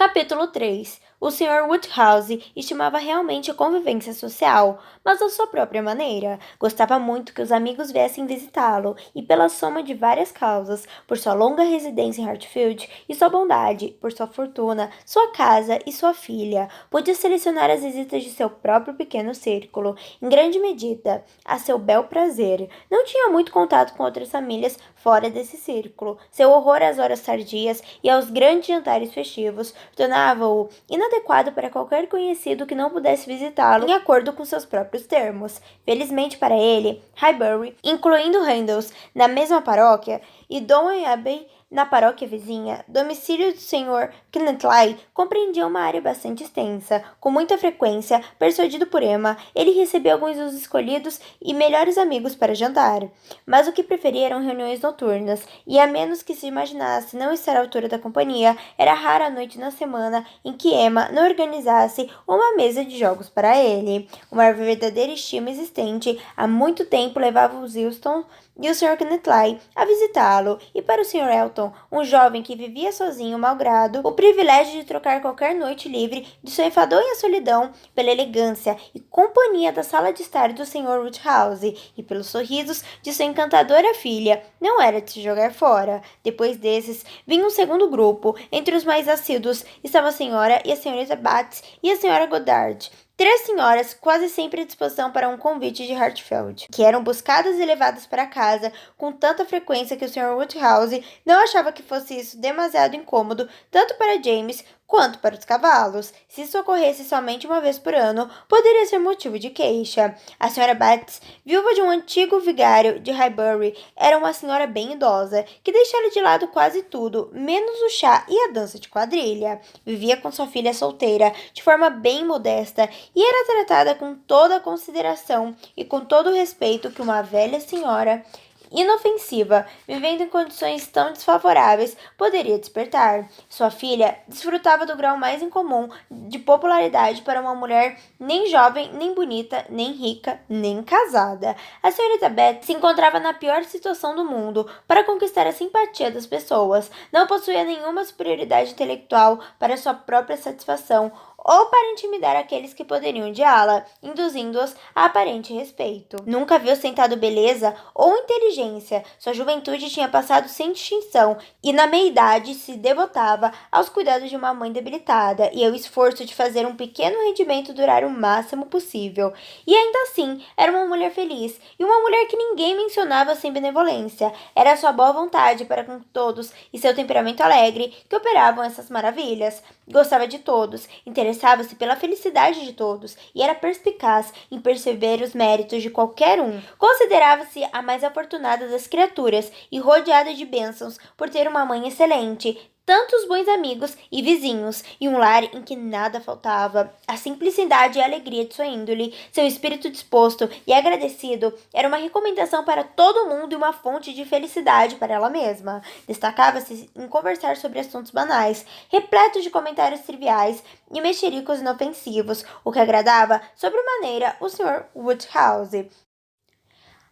Capítulo 3. O Sr. Woodhouse estimava realmente a convivência social, mas da sua própria maneira. Gostava muito que os amigos viessem visitá-lo, e pela soma de várias causas, por sua longa residência em Hartfield e sua bondade, por sua fortuna, sua casa e sua filha, podia selecionar as visitas de seu próprio pequeno círculo, em grande medida, a seu bel prazer. Não tinha muito contato com outras famílias fora desse círculo. Seu horror às horas tardias e aos grandes jantares festivos tornava-o inadequado para qualquer conhecido que não pudesse visitá-lo em acordo com seus próprios termos. Felizmente para ele, Highbury, incluindo Randalls na mesma paróquia, e Downham Abbey na paróquia vizinha, domicílio do Sr. Knightley, compreendia uma área bastante extensa. Com muita frequência, persuadido por Emma, ele recebia alguns dos escolhidos e melhores amigos para jantar. Mas o que preferia eram reuniões noturnas, e a menos que se imaginasse não estar à altura da companhia, era rara a noite na semana em que Emma não organizasse uma mesa de jogos para ele. Uma verdadeira estima existente há muito tempo levava os Wilston e o Sr. Knightley a visitá-lo, e para o Sr. Elton, um jovem que vivia sozinho malgrado, o privilégio de trocar qualquer noite livre de sua enfadonha solidão pela elegância e companhia da sala de estar do Sr. Woodhouse e pelos sorrisos de sua encantadora filha, não era de se jogar fora. Depois desses, vinha um segundo grupo. Entre os mais assíduos estava a senhora e a senhorita Bates e a senhora Goddard. Três senhoras quase sempre à disposição para um convite de Hartfield, que eram buscadas e levadas para casa com tanta frequência que o Sr. Woodhouse não achava que fosse isso demasiado incômodo tanto para James quanto para os cavalos. Se isso ocorresse somente uma vez por ano, poderia ser motivo de queixa. A senhora Bates, viúva de um antigo vigário de Highbury, era uma senhora bem idosa, que deixara de lado quase tudo, menos o chá e a dança de quadrilha. Vivia com sua filha solteira, de forma bem modesta, e era tratada com toda a consideração e com todo o respeito que uma velha senhora inofensiva, vivendo em condições tão desfavoráveis, poderia despertar. Sua filha desfrutava do grau mais incomum de popularidade para uma mulher nem jovem, nem bonita, nem rica, nem casada. A senhorita Beth se encontrava na pior situação do mundo para conquistar a simpatia das pessoas. Não possuía nenhuma superioridade intelectual para sua própria satisfação ou para intimidar aqueles que poderiam odiá-la, induzindo-os a aparente respeito. Nunca viu sentado beleza ou inteligência. Sua juventude tinha passado sem distinção e na meia-idade se devotava aos cuidados de uma mãe debilitada e ao esforço de fazer um pequeno rendimento durar o máximo possível. E ainda assim, era uma mulher feliz e uma mulher que ninguém mencionava sem benevolência. Era sua boa vontade para com todos e seu temperamento alegre que operavam essas maravilhas. Gostava de todos, interessava-se pela felicidade de todos e era perspicaz em perceber os méritos de qualquer um. Considerava-se a mais afortunada das criaturas e rodeada de bênçãos por ter uma mãe excelente, tantos bons amigos e vizinhos, e um lar em que nada faltava. A simplicidade e a alegria de sua índole, seu espírito disposto e agradecido, era uma recomendação para todo mundo e uma fonte de felicidade para ela mesma. Destacava-se em conversar sobre assuntos banais, repletos de comentários triviais e mexericos inofensivos, o que agradava sobremaneira o Sr. Woodhouse.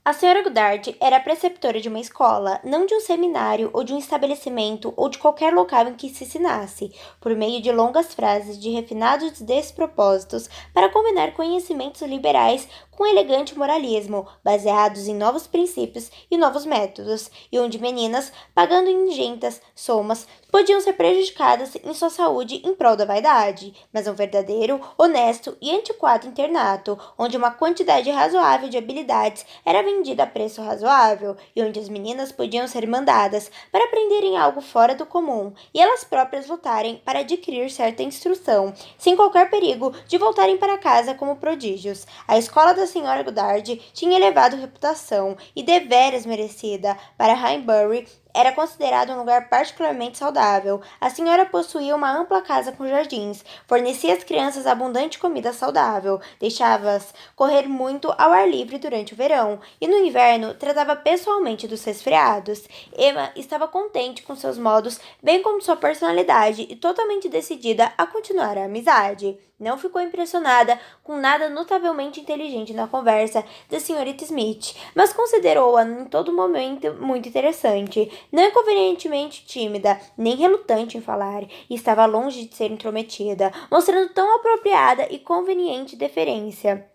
A senhora Goddard era preceptora de uma escola, não de um seminário ou de um estabelecimento ou de qualquer local em que se ensinasse, por meio de longas frases de refinados despropósitos para combinar conhecimentos liberais com elegante moralismo, baseados em novos princípios e novos métodos, e onde meninas, pagando ingentes somas, podiam ser prejudicadas em sua saúde em prol da vaidade, mas um verdadeiro, honesto e antiquado internato, onde uma quantidade razoável de habilidades era vendida a preço razoável, e onde as meninas podiam ser mandadas para aprenderem algo fora do comum, e elas próprias lutarem para adquirir certa instrução, sem qualquer perigo de voltarem para casa como prodígios. A escola da senhora Goddard tinha elevado reputação, e deveras merecida, para Highbury. Era considerado um lugar particularmente saudável. A senhora possuía uma ampla casa com jardins, fornecia às crianças abundante comida saudável, deixava-as correr muito ao ar livre durante o verão, e no inverno tratava pessoalmente dos resfriados. Emma estava contente com seus modos, bem como sua personalidade, e totalmente decidida a continuar a amizade. Não ficou impressionada com nada notavelmente inteligente na conversa da senhorita Smith, mas considerou-a em todo momento muito interessante. não inconvenientemente tímida, nem relutante em falar, e estava longe de ser intrometida, mostrando tão apropriada e conveniente deferência,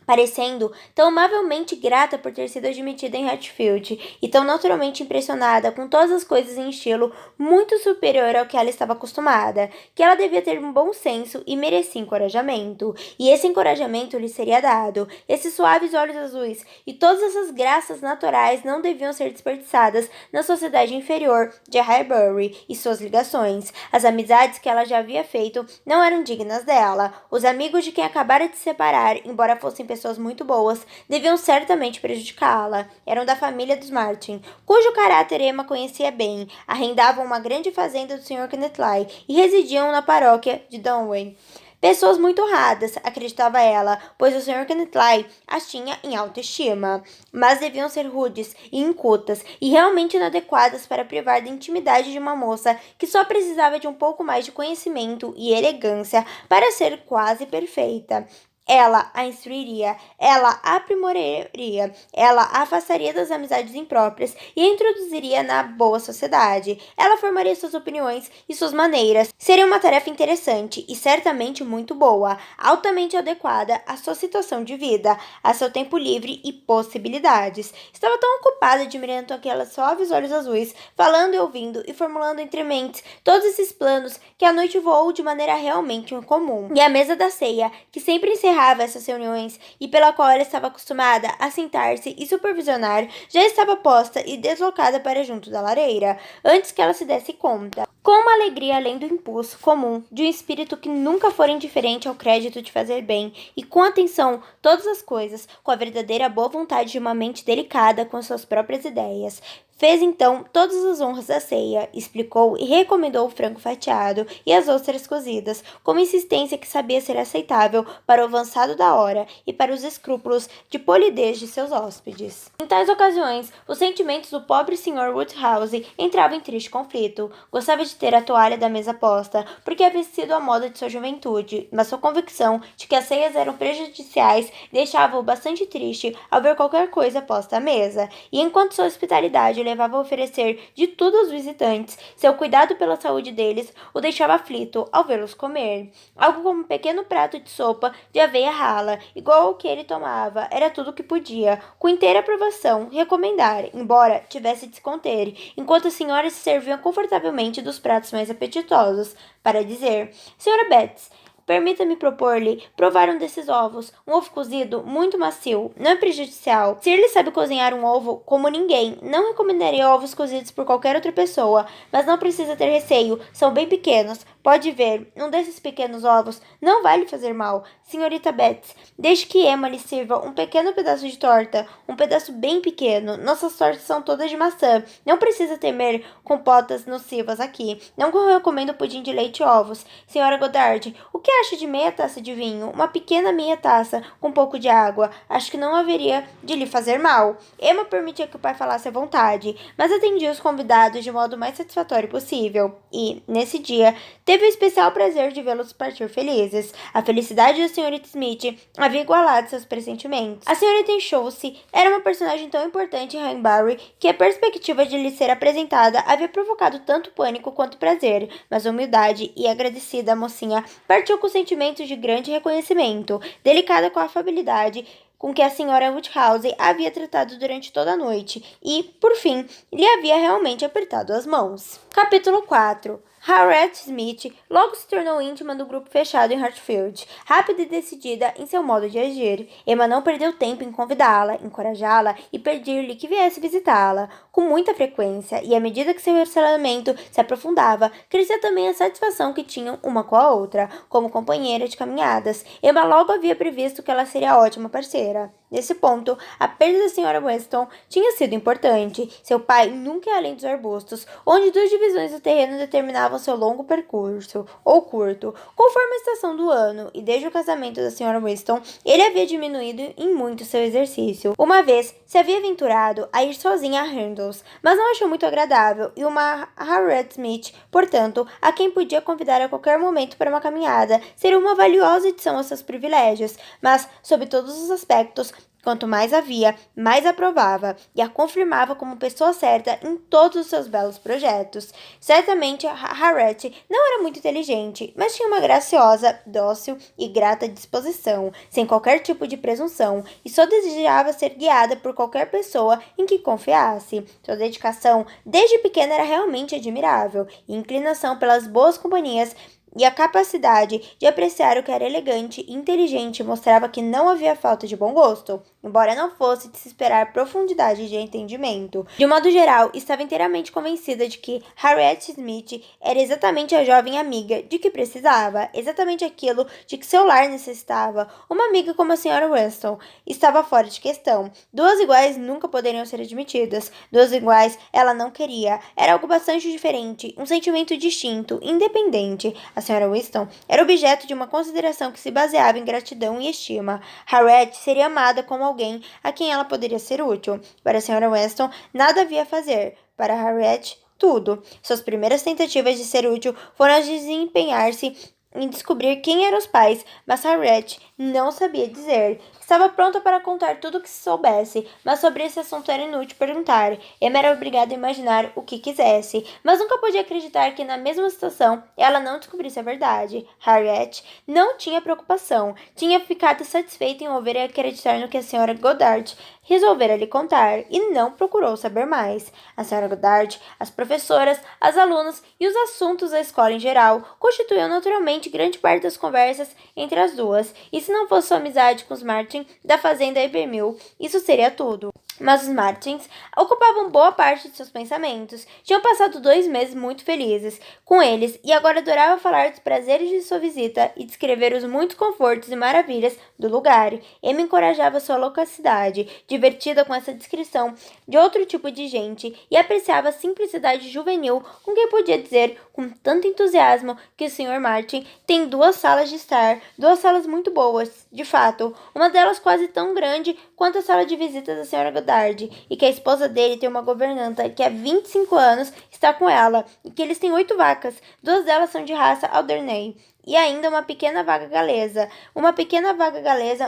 parecendo tão amavelmente grata por ter sido admitida em Hatfield e tão naturalmente impressionada com todas as coisas em estilo muito superior ao que ela estava acostumada, que ela devia ter um bom senso e merecia encorajamento. E esse encorajamento lhe seria dado. Esses suaves olhos azuis e todas essas graças naturais não deviam ser desperdiçadas na sociedade inferior de Highbury e suas ligações. As amizades que ela já havia feito não eram dignas dela. Os amigos de quem acabara de se separar, embora fossem pessoas muito boas, deviam certamente prejudicá-la. Eram da família dos Martin, cujo caráter Emma conhecia bem. Arrendavam uma grande fazenda do Sr. Knightley e residiam na paróquia de Donway. Pessoas muito honradas, acreditava ela, pois o Sr. Knightley as tinha em alta estima, mas deviam ser rudes e incultas e realmente inadequadas para privar da intimidade de uma moça que só precisava de um pouco mais de conhecimento e elegância para ser quase perfeita. Ela a instruiria, ela a aprimoraria, ela a afastaria das amizades impróprias e a introduziria na boa sociedade. Ela formaria suas opiniões e suas maneiras. Seria uma tarefa interessante e certamente muito boa, altamente adequada à sua situação de vida, a seu tempo livre e possibilidades. Estava tão ocupada admirando aqueles suaves olhos azuis, falando e ouvindo e formulando entre mentes todos esses planos que a noite voou de maneira realmente incomum. E a mesa da ceia, que sempre encerrava essas reuniões e pela qual ela estava acostumada a sentar-se e supervisionar, já estava posta e deslocada para junto da lareira, antes que ela se desse conta. Com uma alegria além do impulso comum de um espírito que nunca fora indiferente ao crédito de fazer bem, e com atenção todas as coisas, com a verdadeira boa vontade de uma mente delicada com suas próprias ideias, fez então todas as honras da ceia, explicou e recomendou o frango fatiado e as ostras cozidas, com uma insistência que sabia ser aceitável para o avançado da hora e para os escrúpulos de polidez de seus hóspedes. Em tais ocasiões, os sentimentos do pobre Sr. Woodhouse entravam em triste conflito. Gostava de ter a toalha da mesa posta, porque havia sido a moda de sua juventude, mas sua convicção de que as ceias eram prejudiciais deixava-o bastante triste ao ver qualquer coisa posta à mesa, e enquanto sua hospitalidade levava a oferecer de tudo aos visitantes, seu cuidado pela saúde deles o deixava aflito ao vê-los comer. Algo como um pequeno prato de sopa de aveia rala, igual ao que ele tomava, era tudo o que podia, com inteira aprovação, recomendar, embora tivesse de se conter, enquanto as senhoras se serviam confortavelmente dos pratos mais apetitosos, para dizer: Senhora Betts, permita-me propor-lhe provar um desses ovos. Um ovo cozido, muito macio, não é prejudicial. Se ele sabe cozinhar um ovo como ninguém, não recomendaria ovos cozidos por qualquer outra pessoa, mas não precisa ter receio, são bem pequenos. Pode ver, um desses pequenos ovos não vai lhe fazer mal. Senhorita Betts, deixe que Emma lhe sirva um pequeno pedaço de torta, um pedaço bem pequeno. Nossas tortas são todas de maçã. Não precisa temer compotas nocivas aqui. Não recomendo pudim de leite e ovos. Senhora Goddard, o que acha de meia taça de vinho? Uma pequena meia taça, com um pouco de água. Acho que não haveria de lhe fazer mal. Emma permitia que o pai falasse à vontade, mas atendia os convidados de modo mais satisfatório possível. E, nesse dia, teve o especial prazer de vê-los partir felizes. A felicidade da senhorita Smith havia igualado seus pressentimentos. A senhorita Enchou-se era uma personagem tão importante em Highbury que a perspectiva de lhe ser apresentada havia provocado tanto pânico quanto prazer, mas a humildade e agradecida mocinha partiu com sentimentos de grande reconhecimento, delicada com a afabilidade com que a senhora Woodhouse havia tratado durante toda a noite e, por fim, lhe havia realmente apertado as mãos. Capítulo 4. Harriet Smith logo se tornou íntima do grupo fechado em Hatfield, rápida e decidida em seu modo de agir. Emma não perdeu tempo em convidá-la, encorajá-la e pedir-lhe que viesse visitá-la com muita frequência, e à medida que seu relacionamento se aprofundava, crescia também a satisfação que tinham uma com a outra, como companheira de caminhadas. Emma logo havia previsto que ela seria ótima parceira. Nesse ponto, a perda da senhora Weston tinha sido importante. Seu pai nunca ia além dos arbustos, onde duas divisões do terreno determinavam seu longo percurso, ou curto, conforme a estação do ano, e desde o casamento da senhora Weston, ele havia diminuído em muito seu exercício. Uma vez, se havia aventurado a ir sozinha a Handles, mas não achou muito agradável, e uma Harriet Smith, portanto, a quem podia convidar a qualquer momento para uma caminhada, seria uma valiosa adição aos seus privilégios, mas, sob todos os aspectos, Quanto mais havia, mais aprovava e a confirmava como pessoa certa em todos os seus belos projetos. Certamente, Harriet não era muito inteligente, mas tinha uma graciosa, dócil e grata disposição, sem qualquer tipo de presunção, e só desejava ser guiada por qualquer pessoa em que confiasse. Sua dedicação, desde pequena, era realmente admirável, e inclinação pelas boas companhias e a capacidade de apreciar o que era elegante e inteligente mostrava que não havia falta de bom gosto, embora não fosse de se esperar profundidade de entendimento. De um modo geral, estava inteiramente convencida de que Harriet Smith era exatamente a jovem amiga de que precisava, exatamente aquilo de que seu lar necessitava. Uma amiga como a Sra. Weston estava fora de questão. Duas iguais nunca poderiam ser admitidas. Duas iguais ela não queria. Era algo bastante diferente, um sentimento distinto, independente. A Sra. Weston era objeto de uma consideração que se baseava em gratidão e estima. Harriet seria amada como alguém a quem ela poderia ser útil. Para a Sra. Weston, nada havia a fazer. Para Harriet, tudo. Suas primeiras tentativas de ser útil foram as de desempenhar-se em descobrir quem eram os pais, mas Harriet não sabia dizer. Estava pronta para contar tudo o que se soubesse, mas sobre esse assunto era inútil perguntar. Emma era obrigada a imaginar o que quisesse, mas nunca podia acreditar que na mesma situação ela não descobrisse a verdade. Harriet não tinha preocupação. Tinha ficado satisfeita em ouvir e acreditar no que a Sra. Goddard resolvera lhe contar e não procurou saber mais. A Sra. Goddard, as professoras, as alunas e os assuntos da escola em geral constituíam naturalmente grande parte das conversas entre as duas, e se não fosse sua amizade com os Martin da fazenda Ibermill, isso seria tudo. Mas os Martins ocupavam boa parte de seus pensamentos. Tinham passado 2 meses muito felizes com eles e agora adorava falar dos prazeres de sua visita e descrever os muitos confortos e maravilhas do lugar. Emma encorajava sua loquacidade, divertida com essa descrição de outro tipo de gente, e apreciava a simplicidade juvenil com que podia dizer com tanto entusiasmo que o Sr. Martin tem 2 salas de estar, 2 salas muito boas, de fato, uma delas quase tão grande quanto a sala de visitas da Sra. Goddard, e que a esposa dele tem uma governanta que há 25 anos está com ela, e que eles têm 8 vacas, 2 delas são de raça Alderney. E ainda uma pequena vaga galesa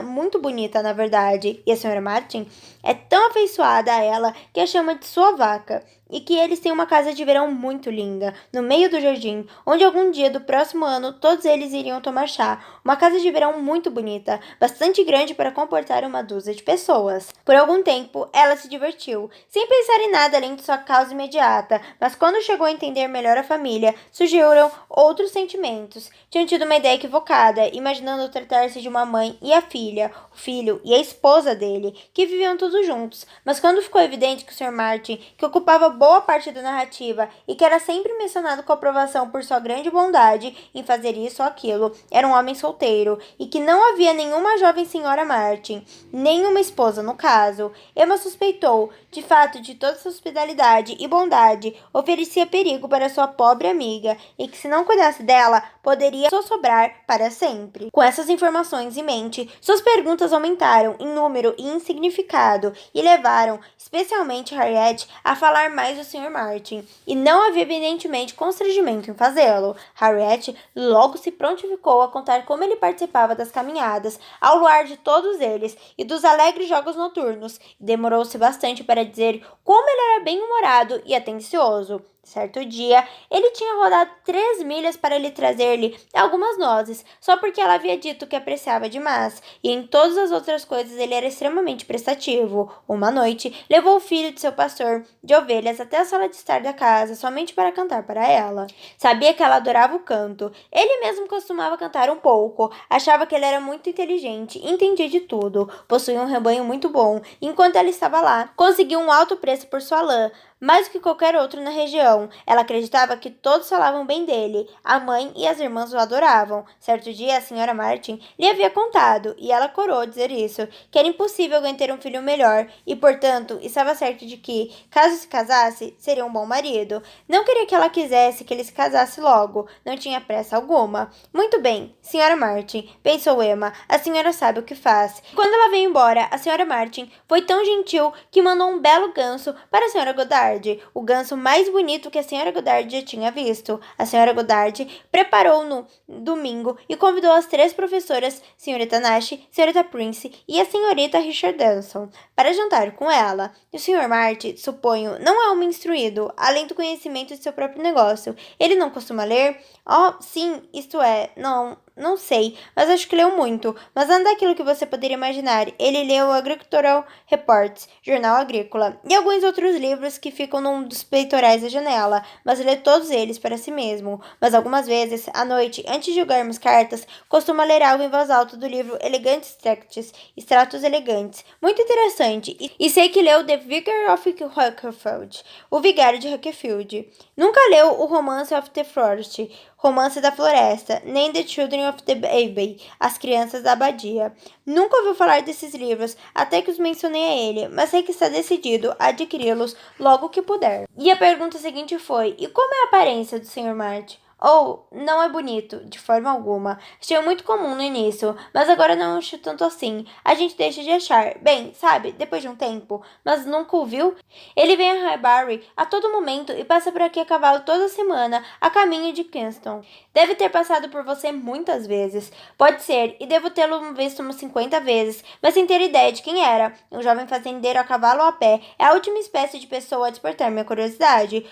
muito bonita, na verdade, e a Sra. Martin é tão afeiçoada a ela que a chama de sua vaca, e que eles têm uma casa de verão muito linda, no meio do jardim, onde algum dia do próximo ano todos eles iriam tomar chá. Uma casa de verão muito bonita, bastante grande para comportar uma dúzia de pessoas. Por algum tempo, ela se divertiu, sem pensar em nada além de sua causa imediata, mas quando chegou a entender melhor a família, surgiram outros sentimentos. Tinham tido uma ideia equivocada, imaginando tratar-se de uma mãe e a filha, o filho e a esposa dele, que viviam todos juntos. Mas quando ficou evidente que o Sr. Martin, que ocupava boa parte da narrativa e que era sempre mencionado com aprovação por sua grande bondade em fazer isso ou aquilo, era um homem solteiro, e que não havia nenhuma jovem senhora Martin, nenhuma esposa no caso, Emma suspeitou, de fato, de toda sua hospitalidade e bondade, oferecia perigo para sua pobre amiga, e que se não cuidasse dela, poderia só sobrar para sempre. Com essas informações em mente, suas perguntas aumentaram em número e em significado, e levaram, especialmente Harriet, a falar mais do Sr. Martin, e não havia evidentemente constrangimento em fazê-lo. Harriet logo se prontificou a contar como ele participava das caminhadas, ao luar de todos eles, e dos alegres jogos noturnos, e demorou-se bastante para dizer como ele era bem-humorado e atencioso. Certo dia, ele tinha rodado 3 milhas para lhe trazer-lhe algumas nozes, só porque ela havia dito que apreciava demais, e em todas as outras coisas ele era extremamente prestativo. Uma noite, levou o filho de seu pastor de ovelhas até a sala de estar da casa, somente para cantar para ela. Sabia que ela adorava o canto. Ele mesmo costumava cantar um pouco, achava que ele era muito inteligente e entendia de tudo, possuía um rebanho muito bom, e enquanto ela estava lá, conseguiu um alto preço por sua lã, mais do que qualquer outro na região. Ela acreditava que todos falavam bem dele. A mãe e as irmãs o adoravam. Certo dia, a Sra. Martin lhe havia contado, e ela corou dizer isso, que era impossível alguém ter um filho melhor, e, portanto, estava certo de que, caso se casasse, seria um bom marido. Não queria que ela quisesse que ele se casasse logo. Não tinha pressa alguma. Muito bem, Sra. Martin, pensou Emma, a senhora sabe o que faz. Quando ela veio embora, a Sra. Martin foi tão gentil que mandou um belo ganso para a Sra. Goddard. Goddard, o ganso mais bonito que a senhora Goddard já tinha visto. A senhora Goddard preparou no domingo e convidou as 3 professoras, senhorita Nash, senhorita Prince e a senhorita Richardson, para jantar com ela. E o Sr. Marty, suponho, não é homem instruído, além do conhecimento de seu próprio negócio. Ele não costuma ler? Oh, sim, isto é, não sei, mas acho que leu muito. Mas nada daquilo que você poderia imaginar. Ele leu o Agricultural Reports, jornal agrícola, e alguns outros livros que ficam num dos peitorais da janela, mas lê todos eles para si mesmo. Mas algumas vezes, à noite, antes de jogarmos cartas, costuma ler algo em voz alta do livro Elegantes Tracts, Extratos Elegantes. Muito interessante. E sei que leu The Vicar of Hucklefield, o Vigário de Hucklefield. Nunca leu o Romance of the Forest, Romance da Floresta, nem The Children of the Abbey, As Crianças da Abadia. Nunca ouviu falar desses livros, até que os mencionei a ele, mas sei que está decidido a adquiri-los logo que puder. E a pergunta seguinte foi: e como é a aparência do Sr. Marty? Oh, não é bonito, de forma alguma. Achei muito comum no início, mas agora não acho tanto assim. A gente deixa de achar. Bem, sabe, depois de um tempo. Mas nunca o viu? Ele vem a Highbury a todo momento e passa por aqui a cavalo toda semana, a caminho de Kingston. Deve ter passado por você muitas vezes. Pode ser, e devo tê-lo visto umas 50 vezes, mas sem ter ideia de quem era. Um jovem fazendeiro a cavalo ou a pé é a última espécie de pessoa a despertar minha curiosidade.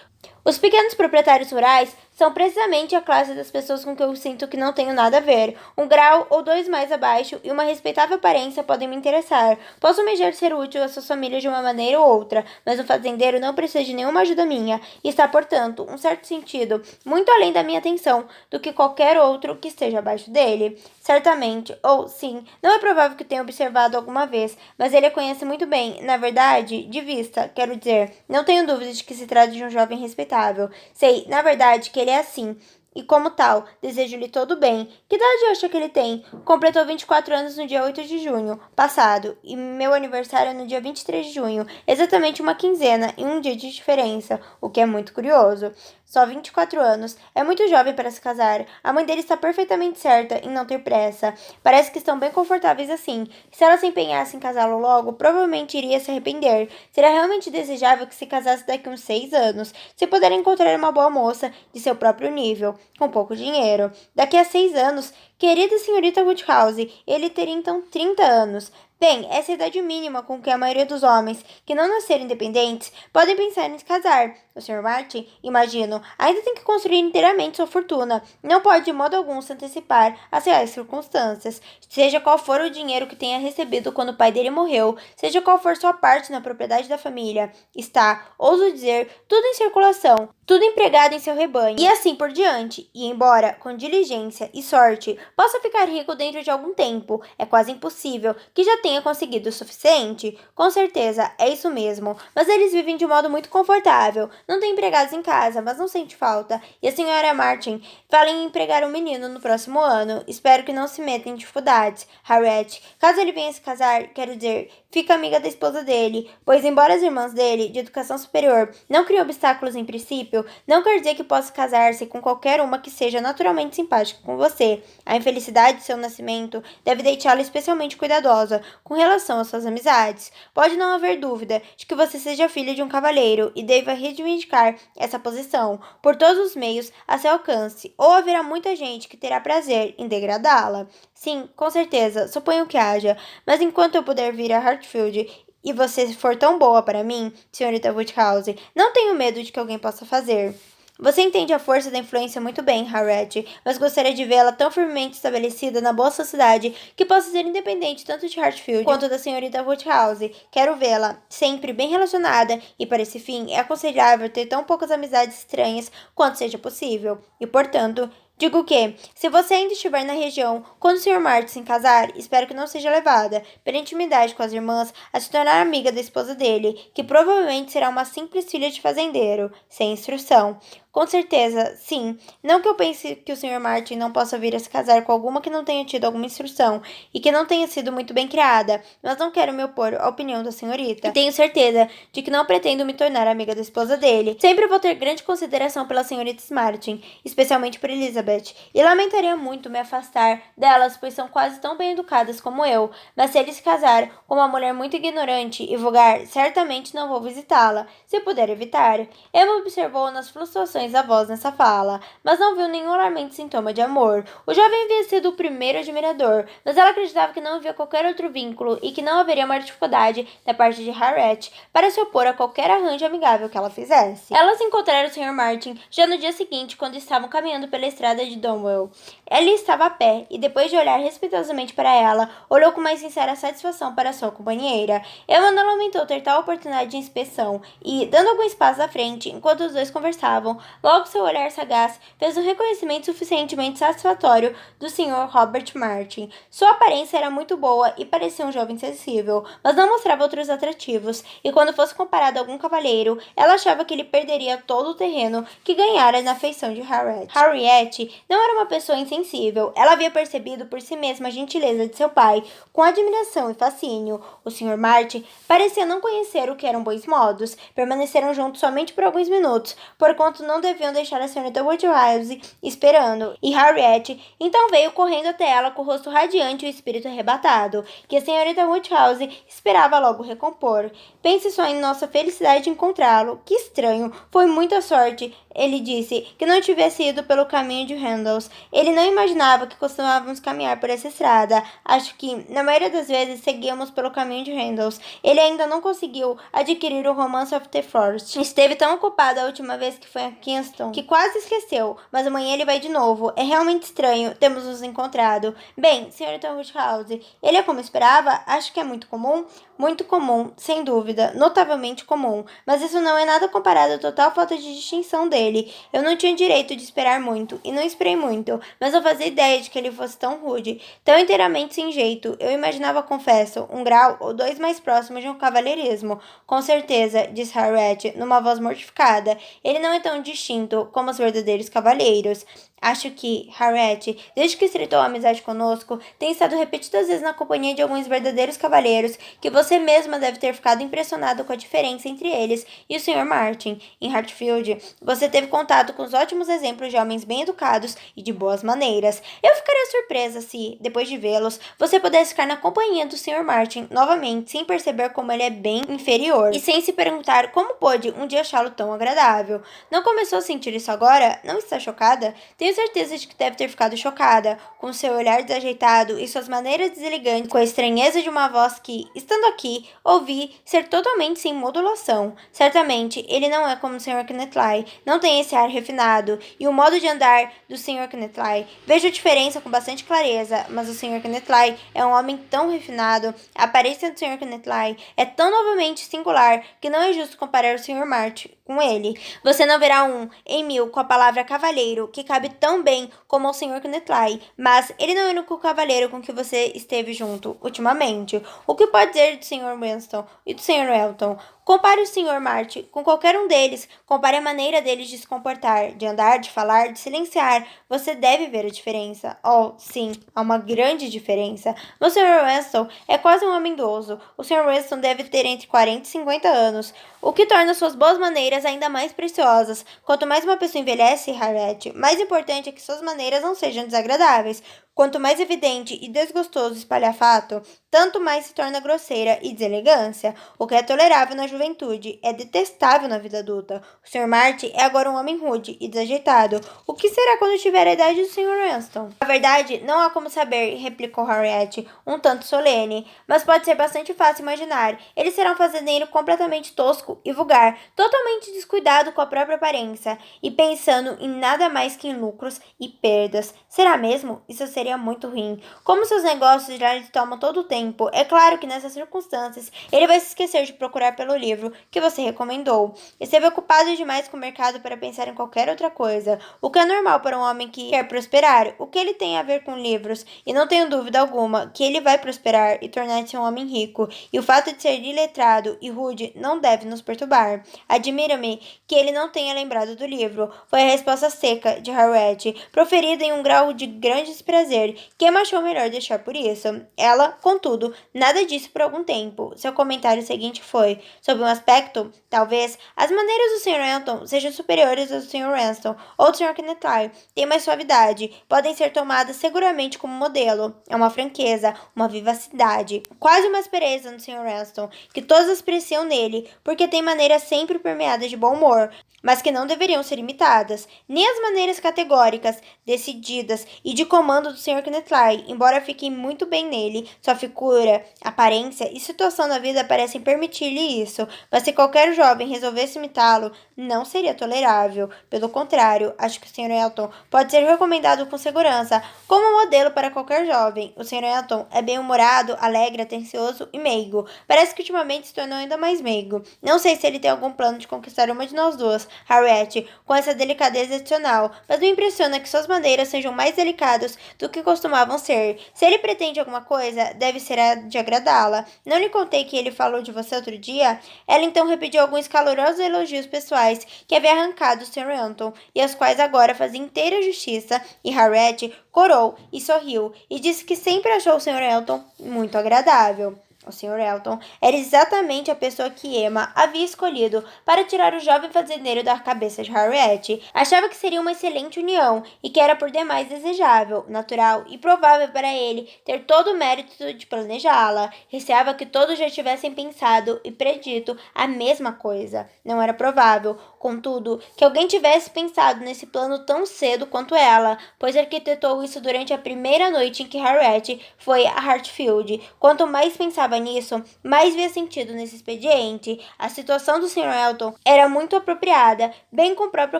Os pequenos proprietários rurais são precisamente a classe das pessoas com que eu sinto que não tenho nada a ver. Um grau ou 2 mais abaixo e uma respeitável aparência podem me interessar. Posso almejar ser útil a suas famílias de uma maneira ou outra, mas um fazendeiro não precisa de nenhuma ajuda minha e está, portanto, um certo sentido, muito além da minha atenção do que qualquer outro que esteja abaixo dele. Certamente, ou sim, não é provável que tenha observado alguma vez, mas ele a conhece muito bem, na verdade, de vista, quero dizer. Não tenho dúvida de que se trata de um jovem respeitável. Sei, na verdade, que ele é assim. E como tal, desejo-lhe todo o bem. Que idade acha que ele tem? Completou 24 anos no dia 8 de junho passado, e meu aniversário é no dia 23 de junho, exatamente uma quinzena e um dia de diferença, o que é muito curioso. Só 24 anos. É muito jovem para se casar. A mãe dele está perfeitamente certa em não ter pressa. Parece que estão bem confortáveis assim. Se ela se empenhasse em casá-lo logo, provavelmente iria se arrepender. Seria realmente desejável que se casasse daqui a uns 6 anos, se puder encontrar uma boa moça de seu próprio nível, com pouco dinheiro. Daqui a 6 anos, querida senhorita Woodhouse, ele teria então 30 anos. Bem, essa é a idade mínima com que a maioria dos homens que não nasceram independentes podem pensar em se casar. O Sr. Martin, imagino, ainda tem que construir inteiramente sua fortuna. Não pode de modo algum se antecipar às reais circunstâncias. Seja qual for o dinheiro que tenha recebido quando o pai dele morreu, seja qual for sua parte na propriedade da família, está, ouso dizer, tudo em circulação, tudo empregado em seu rebanho, e assim por diante. E embora, com diligência e sorte, possa ficar rico dentro de algum tempo, é quase impossível que já tenha conseguido o suficiente. Com certeza, é isso mesmo. Mas eles vivem de um modo muito confortável. Não tem empregados em casa, mas não sente falta. E a senhora Martin fala em empregar um menino no próximo ano. Espero que não se meta em dificuldades, Harriet. Caso ele venha se casar, quero dizer, fica amiga da esposa dele, pois embora as irmãs dele, de educação superior, não criem obstáculos em princípio, não quer dizer que possa casar-se com qualquer uma que seja naturalmente simpática com você. A infelicidade de seu nascimento deve deixá-la especialmente cuidadosa com relação às suas amizades. Pode não haver dúvida de que você seja filha de um cavalheiro e deva reivindicar essa posição por todos os meios a seu alcance, ou haverá muita gente que terá prazer em degradá-la. Sim, com certeza, suponho que haja, mas enquanto eu puder vir a Hartfield e você for tão boa para mim, senhorita Woodhouse, não tenho medo de que alguém possa fazer. Você entende a força da influência muito bem, Harriet, mas gostaria de vê-la tão firmemente estabelecida na boa sociedade que possa ser independente tanto de Hartfield quanto da senhorita Woodhouse. Quero vê-la sempre bem relacionada e, para esse fim, é aconselhável ter tão poucas amizades estranhas quanto seja possível. E, portanto, digo que, se você ainda estiver na região, quando o Sr. Martin se casar, espero que não seja levada, pela intimidade com as irmãs, a se tornar amiga da esposa dele, que provavelmente será uma simples filha de fazendeiro, sem instrução. Com certeza, sim. Não que eu pense que o Sr. Martin não possa vir a se casar com alguma que não tenha tido alguma instrução e que não tenha sido muito bem criada, mas não quero me opor à opinião da senhorita. E tenho certeza de que não pretendo me tornar amiga da esposa dele. Sempre vou ter grande consideração pela senhorita Martin, especialmente por Elizabeth, e lamentaria muito me afastar delas, pois são quase tão bem educadas como eu. Mas se ele se casar com uma mulher muito ignorante e vulgar, certamente não vou visitá-la, se puder evitar. Emma observou nas flutuações da voz nessa fala, mas não viu nenhum alarmante sintoma de amor. O jovem havia sido o primeiro admirador, mas ela acreditava que não havia qualquer outro vínculo e que não haveria uma dificuldade da parte de Harriet para se opor a qualquer arranjo amigável que ela fizesse. Elas encontraram o Sr. Martin já no dia seguinte, quando estavam caminhando pela estrada de Donwell. Ele estava a pé e, depois de olhar respeitosamente para ela, olhou com mais sincera satisfação para sua companheira. Emma não lamentou ter tal oportunidade de inspeção e, dando algum espaço à frente, enquanto os dois conversavam, logo seu olhar sagaz fez um reconhecimento suficientemente satisfatório do Sr. Robert Martin. Sua aparência era muito boa e parecia um jovem sensível, mas não mostrava outros atrativos, e quando fosse comparado a algum cavalheiro, ela achava que ele perderia todo o terreno que ganhara na afeição de Harriet. Harriet não era uma pessoa insensível. Ela havia percebido por si mesma a gentileza de seu pai, com admiração e fascínio. O Sr. Martin parecia não conhecer o que eram bons modos. Permaneceram juntos somente por alguns minutos, porquanto não deviam deixar a senhorita Woodhouse esperando, e Harriet então veio correndo até ela com o rosto radiante e o espírito arrebatado, que a senhorita Woodhouse esperava logo recompor. Pense só em nossa felicidade de encontrá-lo. Que estranho, foi muita sorte, ele disse, que não tivesse ido pelo caminho de Randalls. Ele não imaginava que costumávamos caminhar por essa estrada. Acho que, na maioria das vezes, seguíamos pelo caminho de Randalls. Ele ainda não conseguiu adquirir o Romance of the Forest. Esteve tão ocupado a última vez que foi a Kingston, que quase esqueceu, mas amanhã ele vai de novo. É realmente estranho termos nos encontrado. Bem, senhorita Woodhouse, ele é como esperava? Acho que é muito comum? Muito comum, sem dúvida, notavelmente comum, mas isso não é nada comparado à total falta de distinção dele. Eu não tinha direito de esperar muito, e não esperei muito, mas não fazia ideia de que ele fosse tão rude, tão inteiramente sem jeito. Eu imaginava, confesso, um grau ou dois mais próximo de um cavalheirismo. Com certeza, disse Harriet, numa voz mortificada, ele não é tão distinto como os verdadeiros cavalheiros. Acho que, Harriet, desde que estreitou a amizade conosco, tem estado repetidas vezes na companhia de alguns verdadeiros cavalheiros que você mesma deve ter ficado impressionado com a diferença entre eles e o Sr. Martin. Em Hartfield, você teve contato com os ótimos exemplos de homens bem educados e de boas maneiras. Eu ficaria surpresa se, depois de vê-los, você pudesse ficar na companhia do Sr. Martin novamente, sem perceber como ele é bem inferior e sem se perguntar como pôde um dia achá-lo tão agradável. Não começou a sentir isso agora? Não está chocada? Tenho certeza de que deve ter ficado chocada, com seu olhar desajeitado e suas maneiras deselegantes, com a estranheza de uma voz que, estando aqui, ouvi ser totalmente sem modulação. Certamente, ele não é como o Sr. Knightley, não tem esse ar refinado, e o modo de andar do Sr. Knightley. Vejo a diferença com bastante clareza, mas o Sr. Knightley é um homem tão refinado, a aparência do Sr. Knightley é tão novamente singular, que não é justo comparar o Sr. Martin com ele. Você não verá um em mil com a palavra cavalheiro, que cabe tão bem como o Sr. Knightley, mas ele não é o único cavaleiro com que você esteve junto ultimamente. O que pode dizer do Sr. Winston e do Sr. Elton? Compare o Sr. Martin com qualquer um deles. Compare a maneira deles de se comportar, de andar, de falar, de silenciar. Você deve ver a diferença. Oh, sim, há uma grande diferença. O Sr. Winston é quase um homem idoso. O Sr. Winston deve ter entre 40 e 50 anos, o que torna suas boas maneiras ainda mais preciosas. Quanto mais uma pessoa envelhece, Harriet, mais importante é que suas maneiras não sejam desagradáveis. Quanto mais evidente e desgostoso o espalhafato, tanto mais se torna grosseira e deselegância. O que é tolerável na juventude é detestável na vida adulta. O Sr. Martin é agora um homem rude e desajeitado. O que será quando tiver a idade do Sr. Winston? A verdade, não há como saber, replicou Harriet, um tanto solene, mas pode ser bastante fácil imaginar. Ele será um fazendeiro completamente tosco e vulgar, totalmente descuidado com a própria aparência e pensando em nada mais que em lucros e perdas. Será mesmo? Isso seria muito ruim. Como seus negócios já lhe tomam todo o tempo, é claro que nessas circunstâncias ele vai se esquecer de procurar pelo livro que você recomendou. Esteve ocupado demais com o mercado para pensar em qualquer outra coisa, o que é normal para um homem que quer prosperar. O que ele tem a ver com livros? E não tenho dúvida alguma que ele vai prosperar e tornar-se um homem rico, e o fato de ser iletrado e rude não deve nos nos perturbar. Admira-me que ele não tenha lembrado do livro. Foi a resposta seca de Harriet, proferida em um grau de grande desprazer, que Emma achou melhor deixar por isso. Ela, contudo, nada disse por algum tempo. Seu comentário seguinte foi, sob um aspecto, talvez, as maneiras do Sr. Elton sejam superiores às do Sr. Ranston ou do Sr. Knightley. Têm mais suavidade, podem ser tomadas seguramente como modelo. É uma franqueza, uma vivacidade, quase uma aspereza no Sr. Ranston, que todos apreciam nele, porque tem maneiras sempre permeadas de bom humor, mas que não deveriam ser imitadas, nem as maneiras categóricas, decididas e de comando do Sr. Knightley, embora fiquem muito bem nele. Sua figura, aparência e situação na vida parecem permitir-lhe isso, mas se qualquer jovem resolvesse imitá-lo, não seria tolerável. Pelo contrário, acho que o Sr. Elton pode ser recomendado com segurança como modelo para qualquer jovem. O Sr. Elton é bem-humorado, alegre, atencioso e meigo. Parece que ultimamente se tornou ainda mais meigo. Não sei se ele tem algum plano de conquistar uma de nós duas, Harriet, com essa delicadeza adicional, mas me impressiona que suas maneiras sejam mais delicadas do que costumavam ser. Se ele pretende alguma coisa, deve ser a de agradá-la. Não lhe contei que ele falou de você outro dia? Ela então repetiu alguns calorosos elogios pessoais que havia arrancado o Sr. Elton, e aos quais agora fazia inteira justiça, e Harriet corou e sorriu, e disse que sempre achou o Sr. Elton muito agradável. O Sr. Elton era exatamente a pessoa que Emma havia escolhido para tirar o jovem fazendeiro da cabeça de Harriet. Achava que seria uma excelente união e que era por demais desejável, natural e provável para ele ter todo o mérito de planejá-la. Receava que todos já tivessem pensado e predito a mesma coisa. Não era provável, contudo, que alguém tivesse pensado nesse plano tão cedo quanto ela, pois arquitetou isso durante a primeira noite em que Harriet foi a Hartfield. Quanto mais pensava nisso, mais via sentido nesse expediente. A situação do Sr. Elton era muito apropriada, bem com o próprio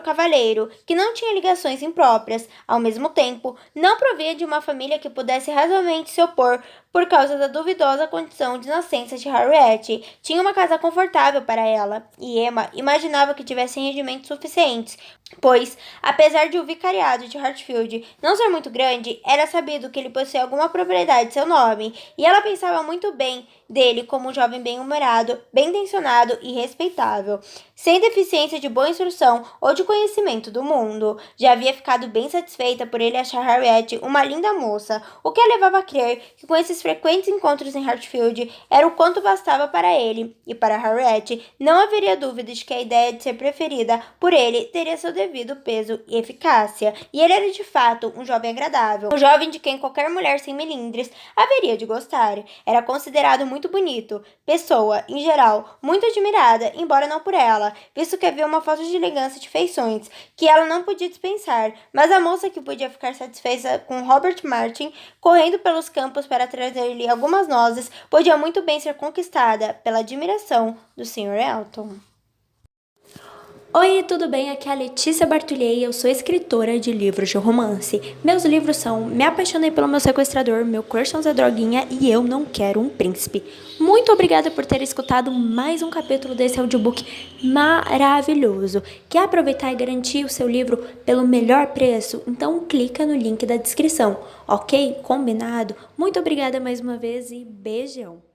cavalheiro, que não tinha ligações impróprias. Ao mesmo tempo, não provia de uma família que pudesse razoavelmente se opor por causa da duvidosa condição de nascença de Harriet. Tinha uma casa confortável para ela, e Emma imaginava que tivessem rendimentos suficientes, pois, apesar de o vicariado de Hartfield não ser muito grande, era sabido que ele possuía alguma propriedade de seu nome, e ela pensava muito bem dele como um jovem bem-humorado, bem-intencionado e respeitável, sem deficiência de boa instrução ou de conhecimento do mundo. Já havia ficado bem satisfeita por ele achar Harriet uma linda moça, o que a levava a crer que com esses frequentes encontros em Hartfield era o quanto bastava para ele, e para Harriet não haveria dúvida de que a ideia de ser preferida por ele teria seu devido peso e eficácia, e ele era de fato um jovem agradável, um jovem de quem qualquer mulher sem melindres haveria de gostar. Era considerado muito bonito, pessoa, em geral, muito admirada, embora não por ela, visto que havia uma falta de elegância de feições que ela não podia dispensar, mas a moça que podia ficar satisfeita com Robert Martin correndo pelos campos para trazer-lhe algumas nozes podia muito bem ser conquistada pela admiração do Sr. Elton. Oi, tudo bem? Aqui é a Letícia Bartolhei, eu sou escritora de livros de romance. Meus livros são Me Apaixonei pelo Meu Sequestrador, Meu Crush on the Droguinha e Eu Não Quero um Príncipe. Muito obrigada por ter escutado mais um capítulo desse audiobook maravilhoso. Quer aproveitar e garantir o seu livro pelo melhor preço? Então clica no link da descrição, ok? Combinado? Muito obrigada mais uma vez e beijão!